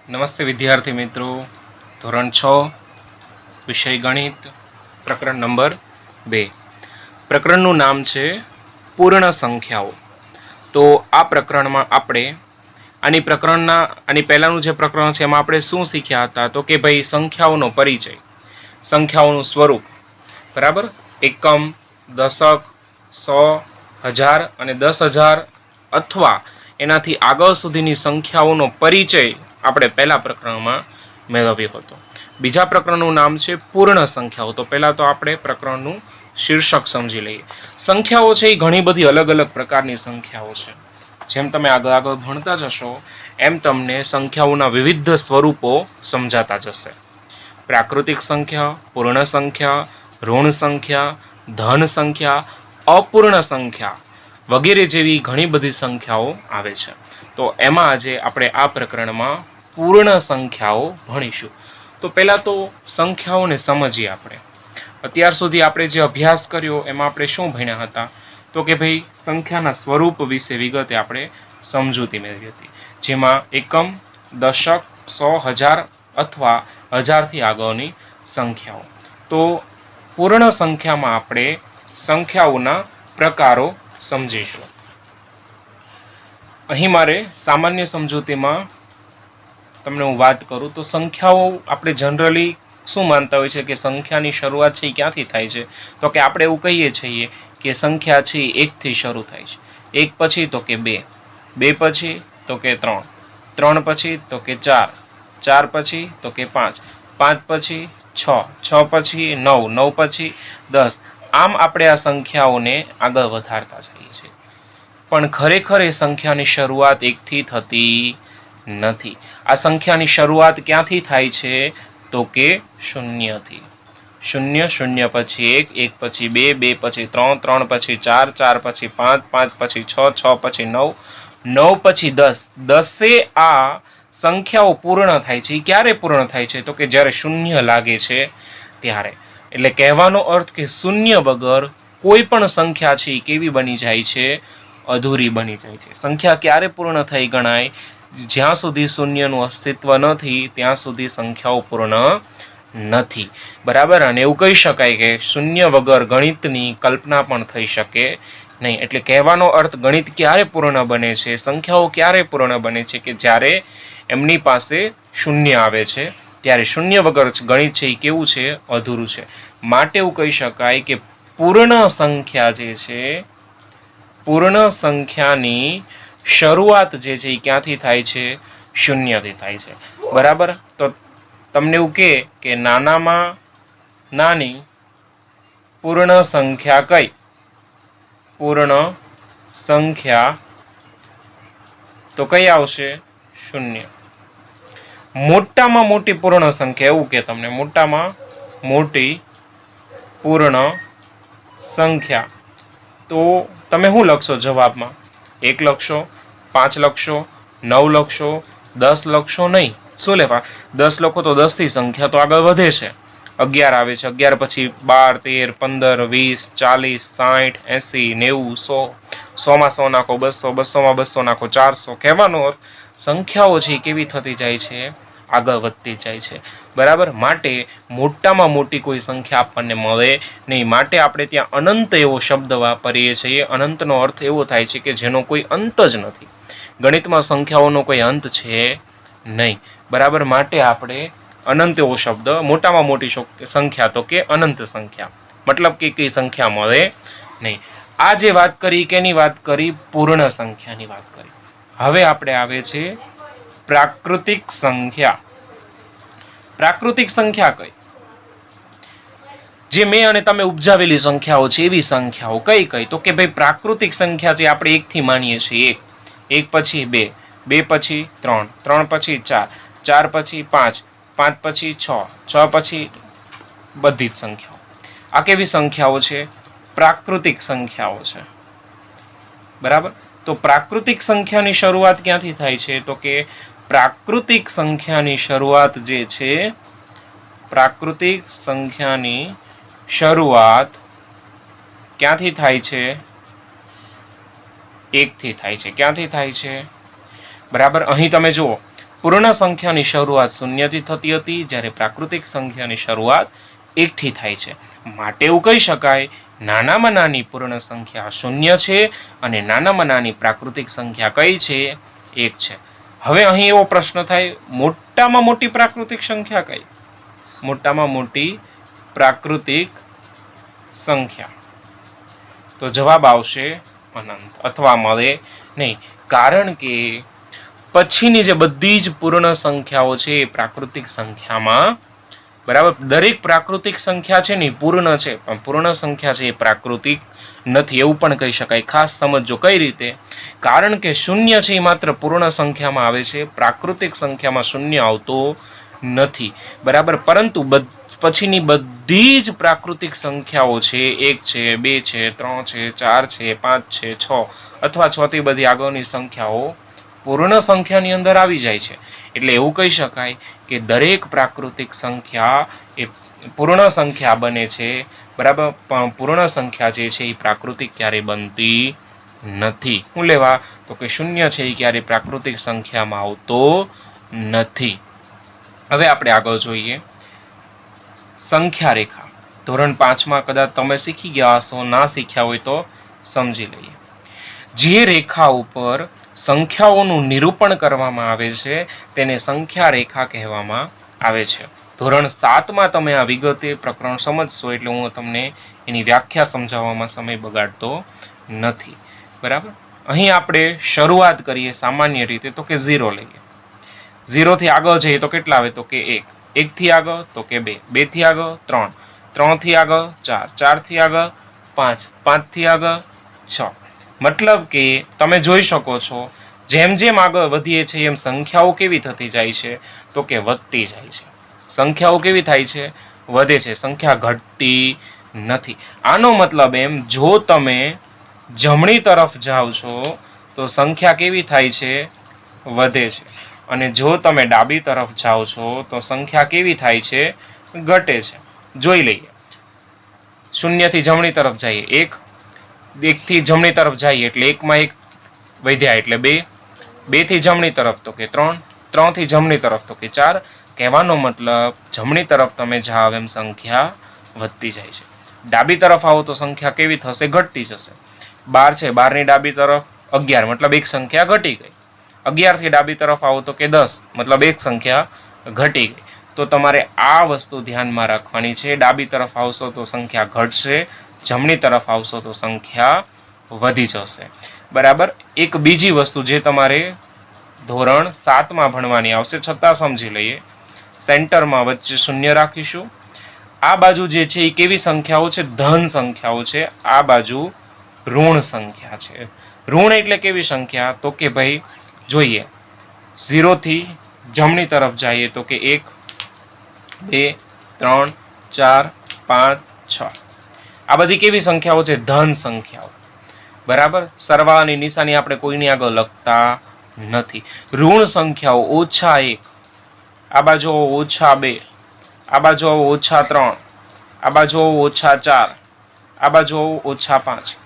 નમસ્તે વિદ્યાર્થી મિત્રો. ધોરણ 6 વિષય ગણિત, પ્રકરણ નંબર 2. પ્રકરણનું નામ છે પૂર્ણ સંખ્યાઓ. તો આ પ્રકરણમાં આપણે આની પહેલાંનું જે પ્રકરણ છે એમાં આપણે શું શીખ્યા હતા? તો કે ભાઈ સંખ્યાઓનો પરિચય, સંખ્યાઓનું સ્વરૂપ, બરાબર. એકમ, દશક, 100, 1000 અને 10,000 અથવા એનાથી આગળ સુધીની સંખ્યાઓનો પરિચય આપણે પહેલા પ્રકરણમાં મેળવ્યો હતો. બીજા પ્રકરણનું નામ છે પૂર્ણ સંખ્યાઓ. તો પહેલાં તો આપણે પ્રકરણનું શીર્ષક સમજી લઈએ. સંખ્યાઓ છે એ ઘણી બધી અલગ અલગ પ્રકારની સંખ્યાઓ છે. જેમ તમે આગળ ભણતા જશો એમ તમને સંખ્યાઓના વિવિધ સ્વરૂપો સમજાતા જશે. પ્રાકૃતિક સંખ્યા, પૂર્ણ સંખ્યા, ઋણ સંખ્યા, ધન સંખ્યા, અપૂર્ણ સંખ્યા વગેરે જેવી ઘણી બધી સંખ્યાઓ આવે છે. તો એમાં આજે આપણે આ પ્રકરણમાં પૂર્ણ સંખ્યાઓ ભણીશું. તો પહેલાં તો સંખ્યાઓને સમજીએ આપણે. અત્યાર સુધી આપણે જે અભ્યાસ કર્યો એમાં આપણે શું ભણ્યા હતા? તો કે ભાઈ સંખ્યાના સ્વરૂપ વિશે વિગતે આપણે સમજૂતી મેળવી હતી, જેમાં એકમ, દશક, 100, 1000 અથવા 1000થી આગળની સંખ્યાઓ. તો પૂર્ણ સંખ્યામાં આપણે સંખ્યાઓના પ્રકારો સમજીશું. અહીં મારે સામાન્ય સમજૂતીમાં તમને હું વાત કરું તો સંખ્યાઓ આપણે જનરલી શું માનતા હોય છે કે સંખ્યાની શરૂઆત છે એ ક્યાંથી થાય છે? તો કે આપણે એવું કહીએ છીએ કે સંખ્યા છે એ 1થી શરૂ થાય છે. 1 પછી તો કે 2, 2 પછી તો કે 3, 3 પછી તો કે 4, 4 પછી તો કે 5, 5 પછી 6, 6 પછી 9, 9 પછી 10. આમ આપણે આ સંખ્યાઓને આગળ વધારતા જઈએ છીએ. પણ ખરેખર એ સંખ્યાની શરૂઆત 1થી થતી નથી. આ સંખ્યાની શરૂઆત ક્યાંથી થાય છે? તો કે 0થી. 0, 0 પછી 1, 1 પછી 2, 2 પછી 3, 3 પછી 4, 4 પછી 5, 5 પછી 6, 6 પછી 9, 9 પછી 10. 10 આ સંખ્યાઓ પૂર્ણ થાય છે. ક્યારે પૂર્ણ થાય છે? તો કે જ્યારે 0 લાગે છે ત્યારે. એટલે કહેવાનો અર્થ કે 0 વગર કોઈ પણ સંખ્યા છે કેવી બની જાય છે? અધૂરી બની જાય છે. સંખ્યા ક્યારે પૂર્ણ થઈ ગણાય? જ્યાં સુધી 0નું અસ્તિત્વ નથી ત્યાં સુધી સંખ્યાઓ પૂર્ણ નથી, બરાબર. અને એવું કહી શકાય કે 0 વગર ગણિતની કલ્પના પણ થઈ શકે નહીં. એટલે કહેવાનો અર્થ ગણિત ક્યારે પૂર્ણ બને છે, સંખ્યાઓ ક્યારે પૂર્ણ બને છે? કે જ્યારે એમની પાસે 0 આવે છે ત્યારે. 0 વગર ગણિત છે એ કેવું છે? અધૂરું છે. માટે એવું કહી શકાય કે પૂર્ણ સંખ્યા જે છે, પૂર્ણ સંખ્યાની શરૂઆત જે છે એ ક્યાંથી થાય છે? 0થી થાય છે, બરાબર. તો તમને એવું કે નાનામાં નાની પૂર્ણ સંખ્યા કઈ? પૂર્ણ સંખ્યા તો કઈ આવશે? 0. મોટામાં મોટી પૂર્ણ સંખ્યા, એવું કે તમને મોટામાં મોટી પૂર્ણ સંખ્યા, તો તમે શું લખશો જવાબમાં? 1 લખશો, 5 લખશો, 9 લખશો, 10 લખશો? નહીં. શું લેવા? 10 લખો તો 10થી સંખ્યા તો આગળ વધે છે. 11 આવે છે, 11 પછી 12, 13, 15, 20, 40, 60, 80, 90, 100, 100માં 100 નાખો, 200, 200માં 200 નાખો, 400. કહેવાનો અર્થ સંખ્યાઓ છે કેવી થતી જાય છે? આગળ વધતી જાય છે, બરાબર. માટે મોટામાં મોટી કોઈ સંખ્યા આપણને મળે નહીં. માટે આપણે ત્યાં અનંત એવો શબ્દ વાપરીએ છીએ. અનંતનો અર્થ એવો થાય છે કે જેનો કોઈ અંત જ નથી. ગણિતમાં સંખ્યાઓનો કોઈ અંત છે નહીં, બરાબર. માટે આપણે અનંત એવો શબ્દ, મોટામાં મોટી સંખ્યા તો કે અનંત સંખ્યા, મતલબ કે કઈ સંખ્યા મળે નહીં. આ જે વાત કરી કેની વાત કરી? પૂર્ણ સંખ્યાની વાત કરી. હવે આપણે આવે છે પ્રાકૃતિક સંખ્યા. પ્રાકૃતિક સંખ્યા કઈ? જે મેં અને તમે ઉપજાવેલી સંખ્યાઓ છે એવી સંખ્યાઓ. કઈ કઈ? તો કે ભાઈ પ્રાકૃતિક સંખ્યા જે આપણે 1થી માનીએ છીએ, 1 પછી 2, 2 પછી 3, 3 પછી 4, 4 પછી 5, 5 પછી 6, 6 પછી બધી જ સંખ્યાઓ. આ કેવી સંખ્યાઓ છે? પ્રાકૃતિક સંખ્યાઓ છે, બરાબર. તો પ્રાકૃતિક સંખ્યાની શરૂઆત ક્યાંથી થાય છે? તો કે પ્રાકૃતિક સંખ્યાની શરૂઆત જે છે, પ્રાકૃતિક સંખ્યાની શરૂઆત ક્યાંથી થાય છે? 1થી થાય છે. ક્યાંથી થાય છે? બરાબર. અહીં તમે જુઓ પૂર્ણ સંખ્યાની શરૂઆત શૂન્યથી થતી હતી, જ્યારે પ્રાકૃતિક સંખ્યાની શરૂઆત એકથી થાય છે. માટે એવું કહી શકાય, નાનામાં નાની પૂર્ણ સંખ્યા શૂન્ય છે અને નાનામાં નાની પ્રાકૃતિક સંખ્યા કઈ છે? એક છે. હવે અહીં એવો પ્રશ્ન થાય, મોટામાં મોટી પ્રાકૃતિક સંખ્યા કઈ? મોટામાં મોટી પ્રાકૃતિક સંખ્યા, તો જવાબ આવશે અનંત, અથવા મળે નહીં. કારણ કે પછીની જે બધી જ પૂર્ણ સંખ્યાઓ છે એ પ્રાકૃતિક સંખ્યામાં, બરાબર, દરેક પ્રાકૃતિક સંખ્યા છે ને પૂર્ણ છે, પણ પૂર્ણ સંખ્યા છે એ પ્રાકૃતિક નથી, એવું પણ કહી શકાય. ખાસ સમજો કઈ રીતે? કારણ કે શૂન્ય છે એ માત્ર પૂર્ણ સંખ્યામાં આવે છે, પ્રાકૃતિક સંખ્યામાં શૂન્ય આવતો નથી, બરાબર. પરંતુ પછીની બધી જ પ્રાકૃતિક સંખ્યાઓ છે, 1 છે, 2 છે, 3 છે, 4 છે, 5 છે, 6 અથવા 6 થી બધી આગળની સંખ્યાઓ પૂર્ણ સંખ્યાની અંદર આવી જાય છે. એટલે એવું કહી શકાય કે દરેક પ્રાકૃતિક સંખ્યા એ પૂર્ણ સંખ્યા બને છે, બરાબર, પણ પૂર્ણ સંખ્યા જે છે એ પ્રાકૃતિક ક્યારે બનતી નથી. શું લેવા? તો કે શૂન્ય છે એ ક્યારે પ્રાકૃતિક સંખ્યામાં આવતો નથી. હવે આપણે આગળ જોઈએ સંખ્યા રેખા. ધોરણ 5માં કદાચ તમે શીખી ગયા હશો, ના શીખ્યા હોય તો સમજી લઈએ. જે રેખા ઉપર સંખ્યાઓનું નિરૂપણ કરવામાં આવે છે તેને સંખ્યા રેખા કહેવામાં આવે છે. ધોરણ 7માં તમે આ વિગતે પ્રકરણ સમજશો, એટલે હું તમને એની વ્યાખ્યા સમજાવવામાં સમય બગાડતો નથી, બરાબર. અહીં આપણે શરૂઆત કરીએ સામાન્ય રીતે તો કે 0 લઈએ. 0 થી આગળ જઈએ તો કેટલા આવે? તો કે 1. 1 થી આગળ તો કે 2. 2 થી આગળ 3. 3 થી આગળ 4. 4 થી આગળ 5. 5 થી આગળ 6. મતલબ કે તમે જોઈ શકો છો, જેમ જેમ આગળ વધીએ છીએ એમ સંખ્યાઓ કેવી થતી જાય છે? તો કે વધતી જાય છે. સંખ્યાઓ કેવી થાય છે? વધે છે. સંખ્યા ઘટતી નથી. આનો મતલબ એમ, જો તમે જમણી તરફ જાઓ છો તો સંખ્યા કેવી થાય છે? વધે છે. અને જો તમે ડાબી તરફ જાઓ છો તો સંખ્યા કેવી થાય છે? ઘટે છે. જોઈ લઈએ. શૂન્યથી જમણી તરફ જઈએ 1, 1 થી જમણી તરફ જઈએ એટલે 1 માં 1 વધ્યા એટલે 2, 2 થી જમણી તરફ તો કે 3, 3 થી જમણી તરફ તો કે 4. કહેવાનો મતલબ જમણી તરફ તમે જાઓ એમ સંખ્યા વધતી જાય છે. ડાબી તરફ આવો તો સંખ્યા કેવી થશે? ઘટતી જશે. 12 છે, 12 ની ડાબી તરફ 11, મતલબ એક સંખ્યા ઘટી ગઈ. 11 થી ડાબી તરફ આવો તો કે 10, મતલબ એક સંખ્યા ઘટી ગઈ. તો તમારે આ વસ્તુ ધ્યાનમાં રાખવાની છે. ડાબી તરફ આવશો તો સંખ્યા ઘટશે, જમણી તરફ આવશો તો સંખ્યા વધી જશે, બરાબર. એક બીજી વસ્તુ જે તમારે ધોરણ 7માં ભણવાની આવશે, છતાં સમજી લઈએ. સેન્ટરમાં વચ્ચે શૂન્ય રાખીશું. આ બાજુ જે છે એ કેવી સંખ્યાઓ છે? ધન સંખ્યાઓ છે. આ બાજુ ઋણ સંખ્યા છે. ઋણ એટલે કેવી સંખ્યા? તો કે ભાઈ જોઈએ, 0 થી જમણી તરફ જઈએ તો કે 1, 2, 3, 4, 5, 6. આ બધી કેવી સંખ્યાઓ છે? ધન સંખ્યાઓ, બરાબર. સરવાળાની નિશાની આપણે કોઈની આગળ લખતા નથી. ઋણ સંખ્યાઓ -1, આ બાજુ -2, આ બાજુ -3, આ બાજુ -4, આ બાજુ -5,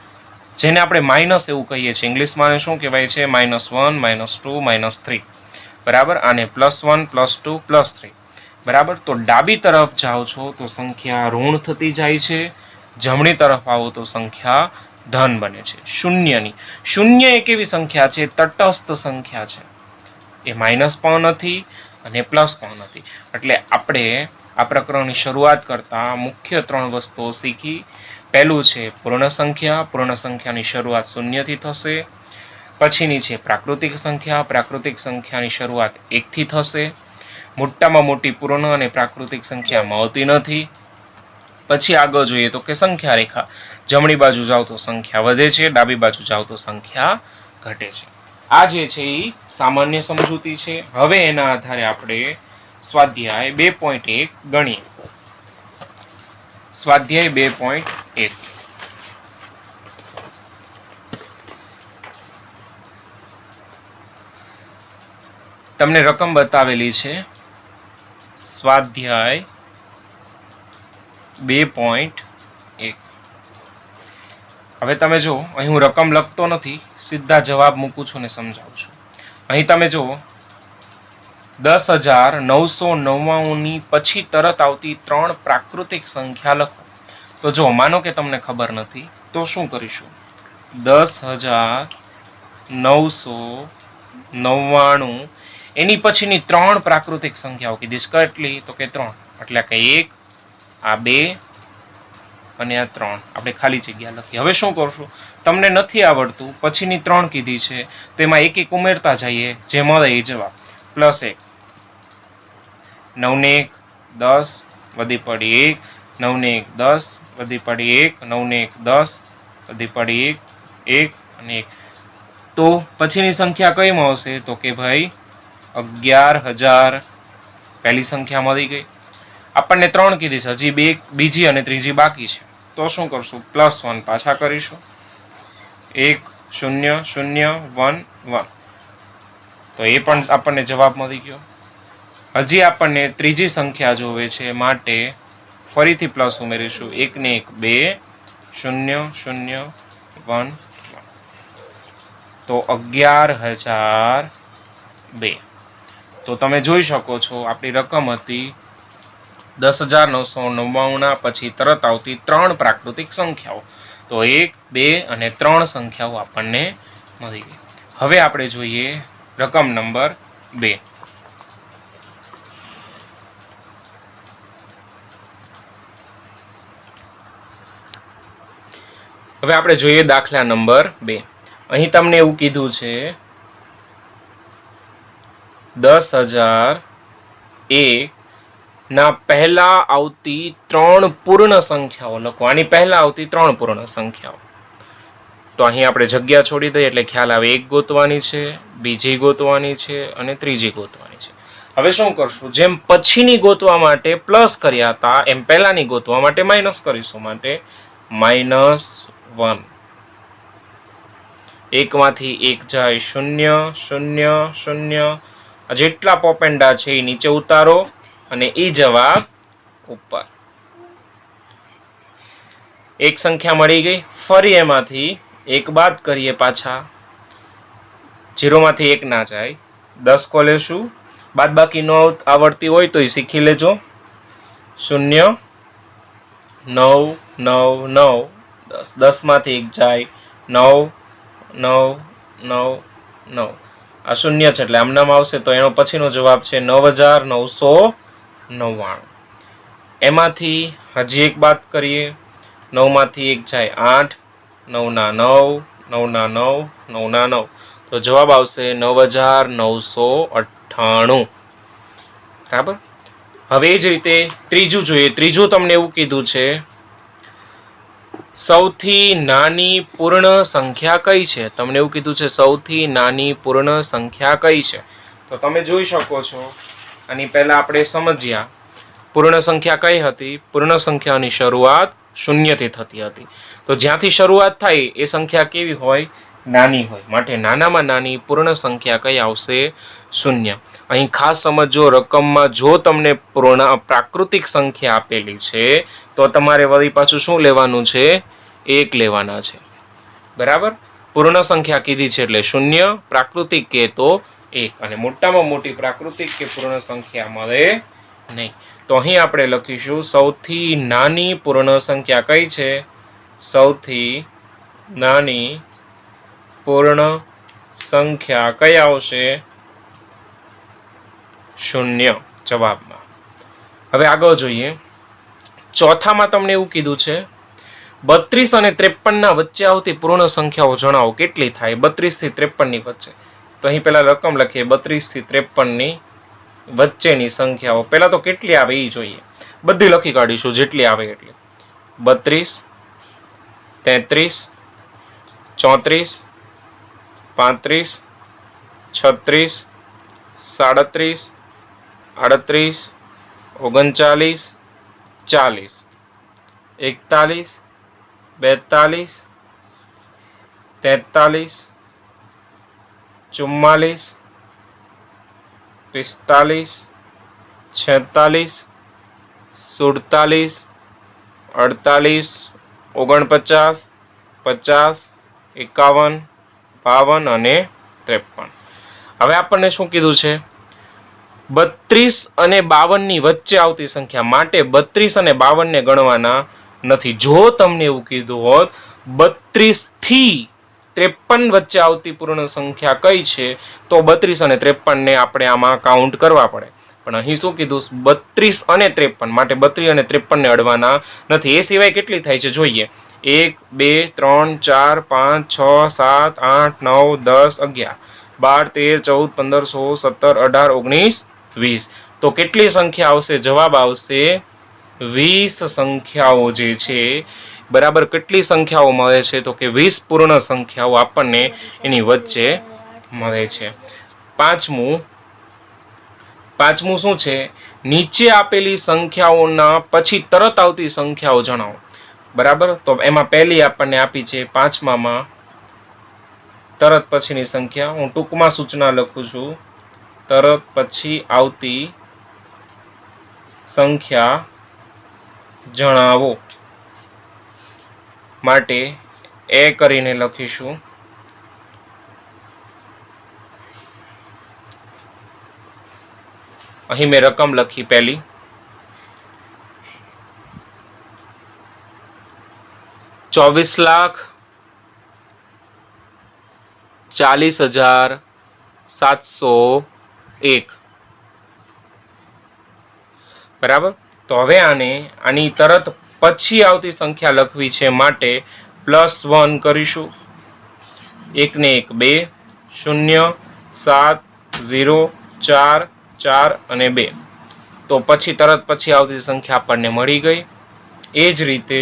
જેને આપણે માઇનસ એવું કહીએ છીએ. ઇંગ્લિશમાં શું કહેવાય છે? -1, -2, -3, બરાબર. આને +1, +2, +3, બરાબર. તો ડાબી તરફ જાઓ છો તો સંખ્યા ઋણ થતી જાય છે, જમણી તરફ આવો તો સંખ્યા ધન બને છે. શૂન્ય એક એવી સંખ્યા છે, તટસ્થ સંખ્યા છે. એ માઇનસ પણ નથી અને પ્લસ પણ નથી. એટલે આપણે આ પ્રકરણની શરૂઆત કરતા મુખ્ય 3 વસ્તુઓ શીખી. પહેલું છે પૂર્ણ સંખ્યા. પૂર્ણ સંખ્યાની શરૂઆત શૂન્યથી થશે. પછીની છે પ્રાકૃતિક સંખ્યા. પ્રાકૃતિક સંખ્યાની શરૂઆત 1 થી થશે. મોટામાં મોટી પૂર્ણ અને પ્રાકૃતિક સંખ્યા મળતી નથી. પછી આગળ જોઈએ તો કે સંખ્યા રેખા. જમણી બાજુ જાઓ તો સંખ્યા વધે છે, ડાબી બાજુ જાઓ તો સંખ્યા ઘટે છે. આ જે છે એ સામાન્ય સમજૂતી છે. હવે એના આધારે આપણે સ્વાધ્યાય 2.1 ગણીએ. સ્વાધ્યાય 2.1. તમને રકમ બતાવેલી છે. સ્વાધ્યાય 2.1. હવે તમે જુઓ, અહીં હું રકમ લખતો નથી, સીધા જવાબ મૂકું છું ને સમજાવું છું. અહીં તમે જુઓ, 10,999 પછી તરત આવતી 3 પ્રાકૃતિક સંખ્યા લખો. તો જો માનો કે તમને ખબર નથી તો શું કરીશું? 10,999 એની પછીની 3 પ્રાકૃતિક સંખ્યાઓ કીધી. કેટલી? તો કે 3. એટલે કે 1, આ 2 અને આ 3. આપણે ખાલી જગ્યા લખીએ. હવે શું કરશું? તમને નથી આવડતું, પછીની 3 કીધી છે તેમાં એક એક ઉમેરતા જઈએ, જે મળે એ જવાબ. +1, 9 ને 1 10, વધી પડી 1, 9 ને 1 10, વધી પડી 1, 9 ને 1 10, વધી પડી 1 અને 1. તો પછીની સંખ્યા કઈ મળશે? તો કે ભાઈ 11,000. પહેલી સંખ્યા મળી ગઈ. આપણને 3 કીધી છે, હજી બીજી અને ત્રીજી બાકી છે. તો શું કરશું? +1 પાછા કરીશું. 1 0 0 1 1. તો એ પણ આપણને જવાબ મળી ગયો. હજી આપણને ત્રીજી સંખ્યા જોવે છે, માટે ફરીથી પ્લસ ઉમેરીશું. 1 ને 1 2 0 0 1 1. તો 11,002. તો તમે જોઈ શકો છો આપણી રકમ હતી 10,999 પછી તરત આવતી 3 પ્રાકૃતિક સંખ્યાઓ. તો 1 2 અને 3 સંખ્યાઓ આપણને મળી ગઈ. હવે આપણે જોઈએ રકમ નંબર 2. હવે આપણે જોઈએ દાખલા નંબર 2. અહીં તમને એવું કીધું છે 10,001 ના પહેલા આવતી 3 પૂર્ણ સંખ્યાઓ લખો. આની પહેલા આવતી 3 પૂર્ણ સંખ્યાઓ. તો અહીં આપણે જગ્યા છોડી દઈએ એટલે ખ્યાલ આવે. 1 ગોતવાની છે, બીજી ગોતવાની છે અને ત્રીજી ગોતવાની છે. હવે શું કરશું? જેમ પછીની ગોતવા માટે પ્લસ કર્યા હતા એમ પહેલાની ગોતવા માટે માઇનસ કરીશું. માટે -1. 1 માંથી 1 જાય 0 0 0. જેટલા પોપેન્ડા છે એ નીચે ઉતારો અને એ જવાબ ઉપર. એક સંખ્યા મળી ગઈ. ફરી એમાંથી 1 બાદ કરીએ. પાછા 0 માંથી 1 ના જાય. 10 કો લેશું. બાદ બાકી ન આવડતી હોય તો એ શીખી લેજો. 0 9 9 9 10. 10 માંથી 1 જાય 9 9 9 9. આ 0 છે એટલે આમનામ આવશે. તો એનો પછીનો જવાબ છે 9,999. એમાંથી હજી 1 બાદ કરીએ. 9 માંથી 1 જાય 8. 9 ના 9 9 ના 9 9 ના 9. તો જવાબ આવશે 9,998. બરાબર. હવે એ જ રીતે ત્રીજું જોઈએ. ત્રીજું તમને એવું કીધું છે સૌથી નાની પૂર્ણ સંખ્યા કઈ છે? તમને એવું કીધું છે સૌથી નાની પૂર્ણ સંખ્યા કઈ છે? તો તમે જોઈ શકો છો. આની પહેલા આપણે સમજ્યા પૂર્ણ સંખ્યા કઈ હતી? પૂર્ણ સંખ્યાની શરૂઆત 0 થી થતી હતી. તો જ્યાંથી શરૂઆત થાય એ સંખ્યા કેવી હોય? નાની હોય. માટે નાનામાં નાની પૂર્ણ સંખ્યા કઈ આવશે? 0. અહીં ખાસ સમજો, રકમમાં જો તમને પ્રાકૃતિક સંખ્યા આપેલી છે તો તમારે વળી પાછું શું લેવાનું છે? 1 લેવાના છે. બરાબર. પૂર્ણ સંખ્યા કીધી છે એટલે 0, પ્રાકૃતિક કે તો 1. અને મોટામાં મોટી પ્રાકૃતિક કે પૂર્ણ સંખ્યા મળે નહીં. તો અહીં આપણે લખીશું સૌથી નાની પૂર્ણ સંખ્યા કઈ છે? સૌથી નાની પૂર્ણ સંખ્યા કઈ આવશે? 0 જવાબમાં. હવે આગળ જોઈએ. ચોથામાં તમને એવું કીધું છે 32 અને 53 ના વચ્ચે આવતી પૂર્ણ સંખ્યાઓ જણાવો. કેટલી થાય? 32 થી 53 ની વચ્ચે. તો અહીં પેલા રકમ લખીએ. 32 થી 53 ની વચ્ચેની સંખ્યાઓ. પેલા તો કેટલી આવે એ જોઈએ. બધી લખી કાઢીશું જેટલી આવે એટલી. 32 33 34 35 36 37 38 39 40 41 42 43 44 45 46 47 48 49 50 51 52 અને 53. હવે આપણને શું કીધું છે? 32 અને 52 ની વચ્ચે આવતી સંખ્યા, માટે 32 અને 52 ને ગણવાના નથી. જો તમને એવું કીધું હોત 32 થી 53 વચ્ચે આવતી પૂર્ણ સંખ્યા કઈ છે, તો 32 અને 53 ને આપણે આમાં કાઉન્ટ કરવા પડે. પણ અહીં શું કીધું? 32 અને 53, માટે 32 અને 53 ને અડવાના નથી. એ સિવાય કેટલી થાય છે જોઈએ. 1 2 3 4 5 6 7 8 9 10 11 12 13 14 15 16 17 18 19 20. તો કેટલી સંખ્યા આવશે? જવાબ આવશે 20 સંખ્યાઓ જે છે. બરાબર. કેટલી સંખ્યાઓ મળે છે? તો કે 20 પૂર્ણ સંખ્યાઓ આપણને એની વચ્ચે મળે છે. પાંચમું શું છે? નીચે આપેલી સંખ્યાઓના પછી તરત આવતી સંખ્યાઓ જણાવો. બરાબર. તો એમાં પહેલી આપણને આપી છે 5માં તરત પછીની સંખ્યા. હું ટૂંકમાં સૂચના લખું છું. તરત પછી આવતી સંખ્યા જણાવો. માટે એ કરીને લખીશું. અહીં મેં રકમ લખી પહેલી. ₹24,40,701. બરાબર. તો હવે આની તરત પછી આવતી સંખ્યા લખવી છે, માટે +1 કરીશું. 1 ને 1 2, 0 7 0 4 4 અને 2. તો પછી તરત પછી આવતી સંખ્યા આપણને મળી ગઈ. એ જ રીતે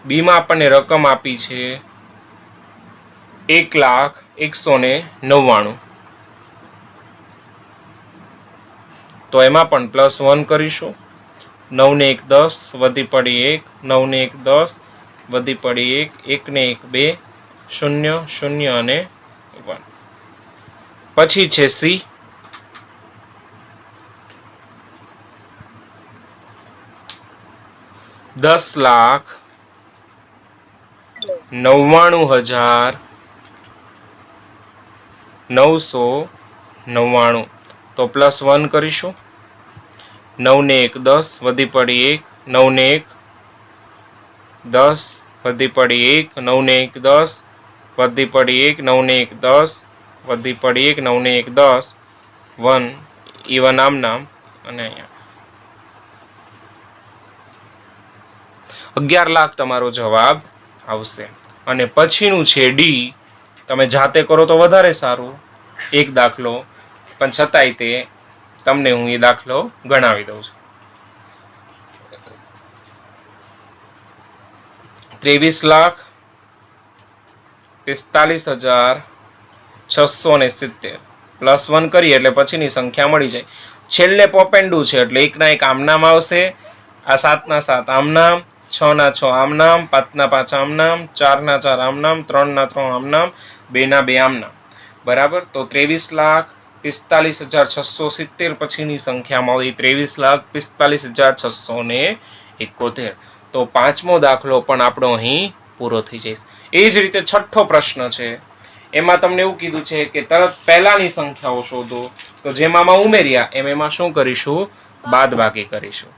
બીમાં આપણને રકમ આપી છે 1,01,99. તો એમાં પણ +1 કરીશું. 9 ને 1 10, વધી પડી 1, 9 ને 1 10, વધી પડી 1, 1 ને 1 2, 0 0 અને 1. પછી છે સી. ₹10,99,999. તો +1 કરીશું. 9 ને 1 10, વધી પડી 1, 9 ને 1 10, વધી પડી 1, 9 ને 1 10, વધી પડી 1, 9 ને 1 10, વધી પડી 1, 9 ને 1 10, 1 ઇવન આમ નામ. અને અહીંયા 11 લાખ તમારો જવાબ આવશે. અને પછીનું છે ડી. તમે જાતે કરો તો વધારે સારું, એક દાખલો, પણ છતાંય તે તમને હું એ દાખલો ગણાવી દઉં છું. 23,45,670. +1 કરીએ એટલે પછીની સંખ્યા મળી જાય. છેલ્લે પોપેન્ડું છે એટલે 1 ના 1 આમ નામ આવશે. આ 7 ના 7 આમ નામ, 6 ના 6 આમ નામ, 5 ના 5 આમ નામ, 4 ના 4 આમ નામ, 3 ના 3 આમ નામ, 2 ના 2 આમ નામ. બરાબર. તો 23,45,670 પછીની સંખ્યા મળી 23,45,671. તો પાંચમો દાખલો પણ આપણો અહીં પૂરો થઈ જાય. એ જ રીતે છઠ્ઠો પ્રશ્ન છે. એમાં તમને એવું કીધું છે કે તરત પહેલાની સંખ્યાઓ શોધો. તો જેમાં ઉમેર્યા એમાં શું કરીશું? બાદબાકી કરીશું.